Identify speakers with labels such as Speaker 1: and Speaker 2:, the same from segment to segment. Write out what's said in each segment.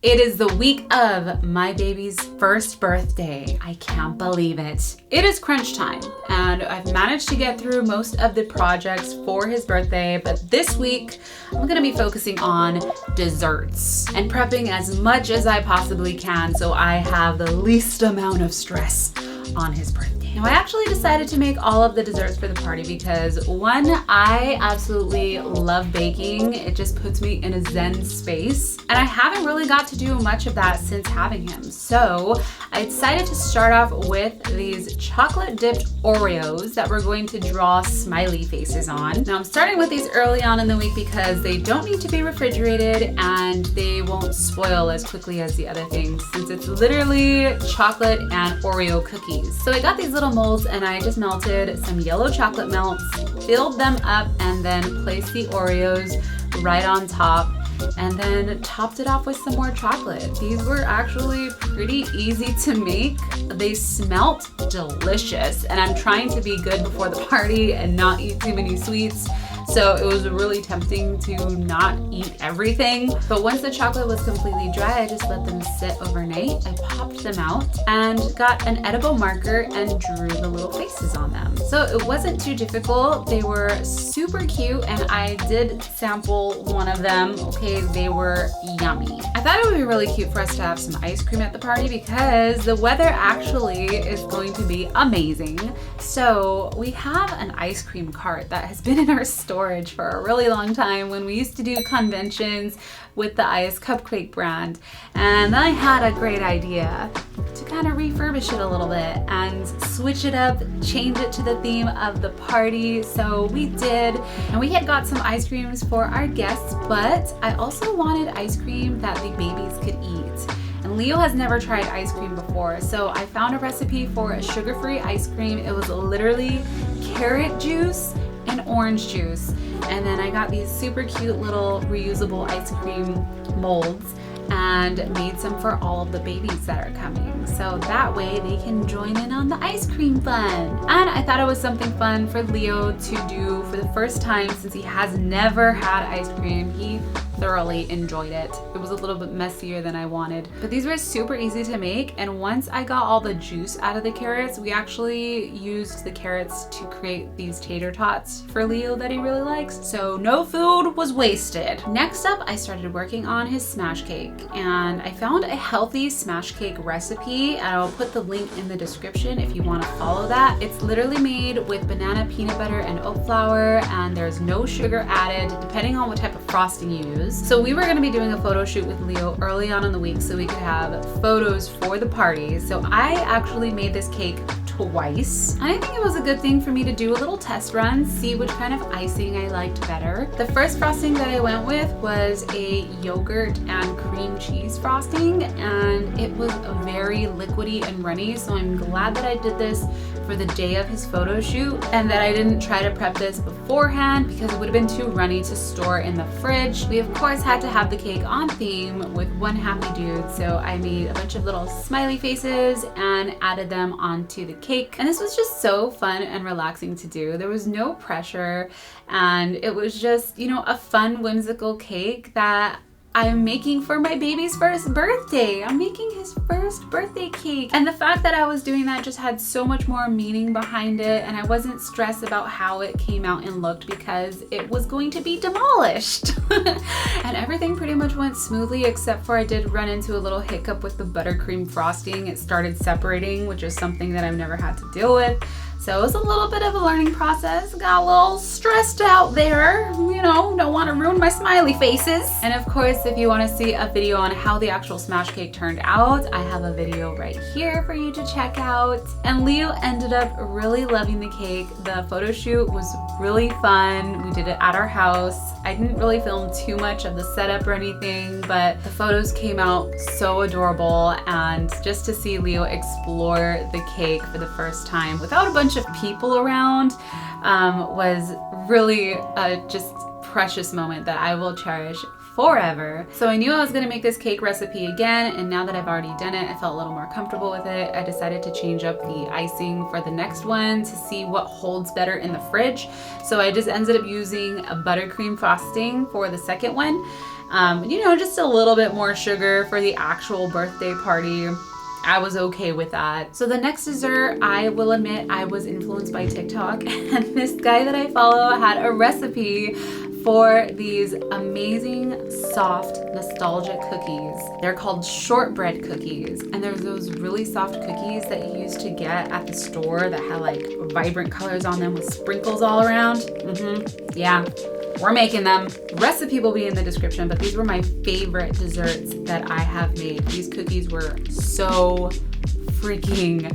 Speaker 1: It is the week of my baby's first birthday. I can't believe it. It is crunch time, and I've managed to get through most of the projects for his birthday, but this week I'm gonna be focusing on desserts and prepping as much as I possibly can so I have the least amount of stress on his birthday. Now, I actually decided to make all of the desserts for the party because one, I absolutely love baking. It just puts me in a zen space, and I haven't really got to do much of that since having him. So I decided to start off with these chocolate dipped Oreos that we're going to draw smiley faces on. Now, I'm starting with these early on in the week because they don't need to be refrigerated and they won't spoil as quickly as the other things since it's literally chocolate and Oreo cookies. So I got these little molds and I just melted some yellow chocolate melts, filled them up, and then placed the Oreos right on top, and then topped it off with some more chocolate. These were actually pretty easy to make. They smelt delicious, and I'm trying to be good before the party and not eat too many sweets. So it was really tempting to not eat everything. But once the chocolate was completely dry, I just let them sit overnight. I popped them out and got an edible marker and drew the little faces on them. So it wasn't too difficult. They were super cute, and I did sample one of them. Okay, they were yummy. I thought it would be really cute for us to have some ice cream at the party because the weather actually is going to be amazing. So we have an ice cream cart that has been in our storage for a really long time when we used to do conventions with the Cupcake brand. And I had a great idea to kind of refurbish it a little bit and switch it up, change it to the theme of the party. So we did, and we had got some ice creams for our guests, but I also wanted ice cream that the babies could eat. And Leo has never tried ice cream before, so I found a recipe for a sugar-free ice cream. It was literally carrot juice and orange juice, and then I got these super cute little reusable ice cream molds and made some for all of the babies that are coming, so that way they can join in on the ice cream fun. And I thought it was something fun for Leo to do for the first time since he has never had ice cream. He thoroughly enjoyed it. It was a little bit messier than I wanted, but these were super easy to make. And once I got all the juice out of the carrots, we actually used the carrots to create these tater tots for Leo that he really likes. So no food was wasted. Next up, I started working on his smash cake, and I found a healthy smash cake recipe, and I'll put the link in the description if you want to follow that. It's literally made with banana, peanut butter, and oat flour, and there's no sugar added depending on what type of frosting you use. So we were going to be doing a photo shoot with Leo early on in the week so we could have photos for the party. So I actually made this cake twice. And I think it was a good thing for me to do a little test run, see which kind of icing I liked better. The first frosting that I went with was a yogurt and cream cheese frosting, and it was very liquidy and runny, so I'm glad that I did this for the day of his photo shoot and that I didn't try to prep this beforehand because it would have been too runny to store in the fridge. We of course had to have the cake on theme with one happy dude, so I made a bunch of little smiley faces and added them onto the cake. And this was just so fun and relaxing to do. There was no pressure, and it was just, you know, a fun, whimsical cake that I'm making for my baby's first birthday. I'm making his first birthday cake. And the fact that I was doing that just had so much more meaning behind it, and I wasn't stressed about how it came out and looked because it was going to be demolished. And everything pretty much went smoothly, except for I did run into a little hiccup with the buttercream frosting. It started separating, which is something that I've never had to deal with. So it was a little bit of a learning process. Got a little stressed out there, you know, don't want to ruin my smiley faces. And of course, if you want to see a video on how the actual smash cake turned out, I have a video right here for you to check out. And Leo ended up really loving the cake. The photo shoot was really fun. We did it at our house. I didn't really film too much of the setup or anything, but the photos came out so adorable, and just to see Leo explore the cake for the first time without a bunch of people around was really a just precious moment that I will cherish forever. So I knew I was gonna make this cake recipe again, and now that I've already done it, I felt a little more comfortable with it. I decided to change up the icing for the next one to see what holds better in the fridge. So I just ended up using a buttercream frosting for the second one. You know, just a little bit more sugar for the actual birthday party. I was okay with that. So the next dessert, I will admit I was influenced by TikTok, and this guy that I follow had a recipe for these amazing, soft, nostalgic cookies. They're called shortbread cookies, and they're those really soft cookies that you used to get at the store that had like vibrant colors on them with sprinkles all around. Yeah, we're making them. Recipe will be in the description, but these were my favorite desserts that I have made. These cookies were so freaking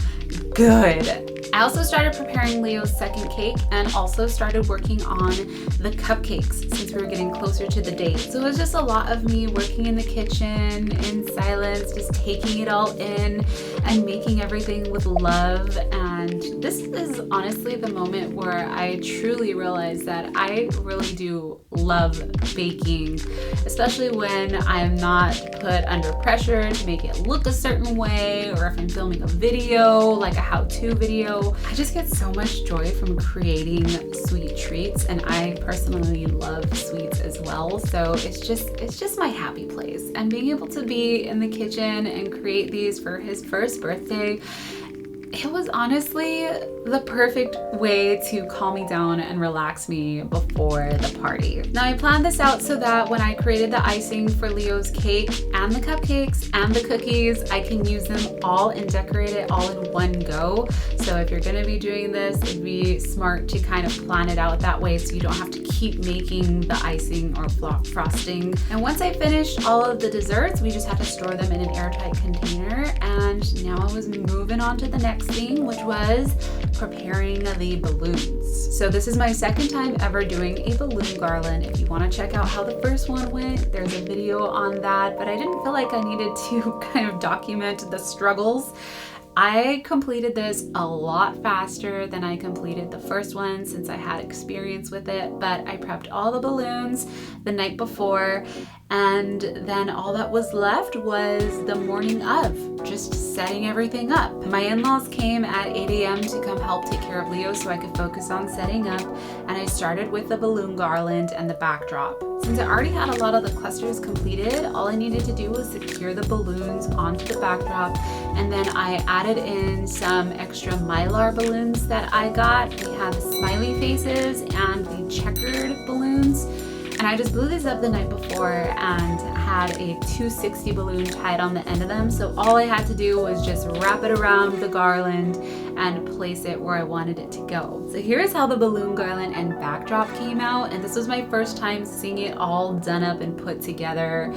Speaker 1: good. I also started preparing Leo's second cake and also started working on the cupcakes since we were getting closer to the date. So it was just a lot of me working in the kitchen in silence, just taking it all in and making everything with love. And this is honestly the moment where I truly realized that I really do love baking, especially when I'm not put under pressure to make it look a certain way, or if I'm filming a video, like a how-to video. I just get so much joy from creating sweet treats, and I personally love sweets as well. So it's just my happy place. And being able to be in the kitchen and create these for his first birthday, it was honestly the perfect way to calm me down and relax me before the party. Now I planned this out so that when I created the icing for Leo's cake and the cupcakes and the cookies, I can use them all and decorate it all in one go. So if you're gonna be doing this, it'd be smart to kind of plan it out that way so you don't have to keep making the icing or frosting. And once I finished all of the desserts, we just had to store them in an airtight container. And now I was moving on to the next thing, which was preparing the balloons. So this is my second time ever doing a balloon garland. If you want to check out how the first one went, there's a video on that, but I didn't feel like I needed to kind of document the struggles. I completed this a lot faster than I completed the first one since I had experience with it, but I prepped all the balloons the night before, and then all that was left was the morning of, just setting everything up. My in-laws came at 8 a.m. to come help take care of Leo so I could focus on setting up, and I started with the balloon garland and the backdrop. Since I already had a lot of the clusters completed, all I needed to do was secure the balloons onto the backdrop, and then I added in some extra Mylar balloons that I got. We had the smiley faces and the checkered balloons, and I just blew these up the night before and had a 260 balloon tied on the end of them. So all I had to do was just wrap it around the garland and place it where I wanted it to go. So here's how the balloon garland and backdrop came out, and this was my first time seeing it all done up and put together.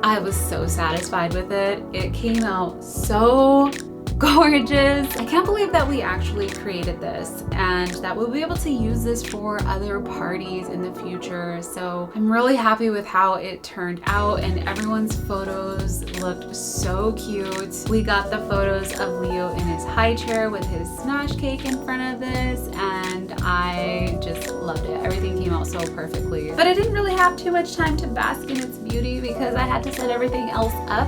Speaker 1: I was so satisfied with it. It came out so gorgeous. I can't believe that we actually created this and that we'll be able to use this for other parties in the future. So I'm really happy with how it turned out, and everyone's photos looked so cute. We got the photos of Leo in his high chair with his smash cake in front of this, and I just loved it. Everything came out so perfectly. But I didn't really have too much time to bask in its beauty because I had to set everything else up.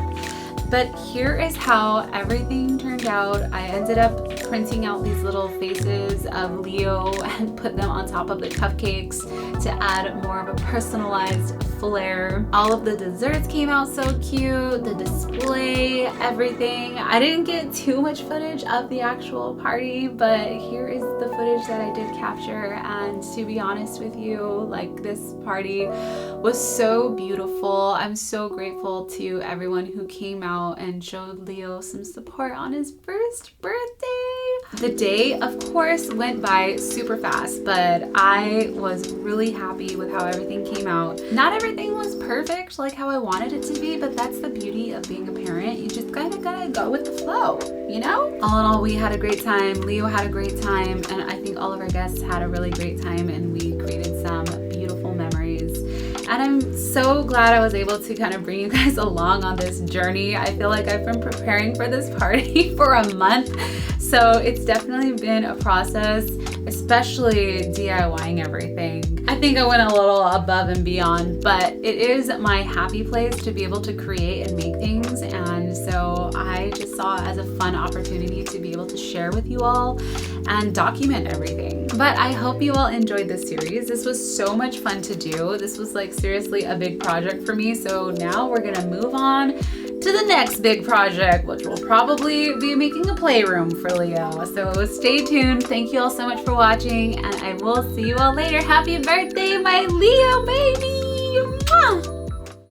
Speaker 1: But here is how everything turned out. I ended up printing out these little faces of Leo and put them on top of the cupcakes to add more of a personalized flair. All of the desserts came out so cute, the display, everything. I didn't get too much footage of the actual party, but here is the footage that I did capture. And to be honest with you, like, this party was so beautiful. I'm so grateful to everyone who came out and showed Leo some support on his first birthday. The day, of course, went by super fast, but I was really happy with how everything came out. Not everything was perfect like how I wanted it to be, but that's the beauty of being a parent. You just kind of gotta go with the flow, you know? All in all, we had a great time. Leo had a great time, and I think all of our guests had a really great time, and we created some beautiful memories. And I'm so glad I was able to kind of bring you guys along on this journey. I feel like I've been preparing for this party for a month. So it's definitely been a process, especially DIYing everything. I think I went a little above and beyond, but it is my happy place to be able to create and make things. And so I just saw it as a fun opportunity to be able to share with you all and document everything. But I hope you all enjoyed this series. This was so much fun to do. This was like seriously a big project for me. So now we're gonna move on to the next big project, which will probably be making a playroom for Leo. So stay tuned. Thank you all so much for watching, and I will see you all later. Happy birthday, my Leo baby! Mwah!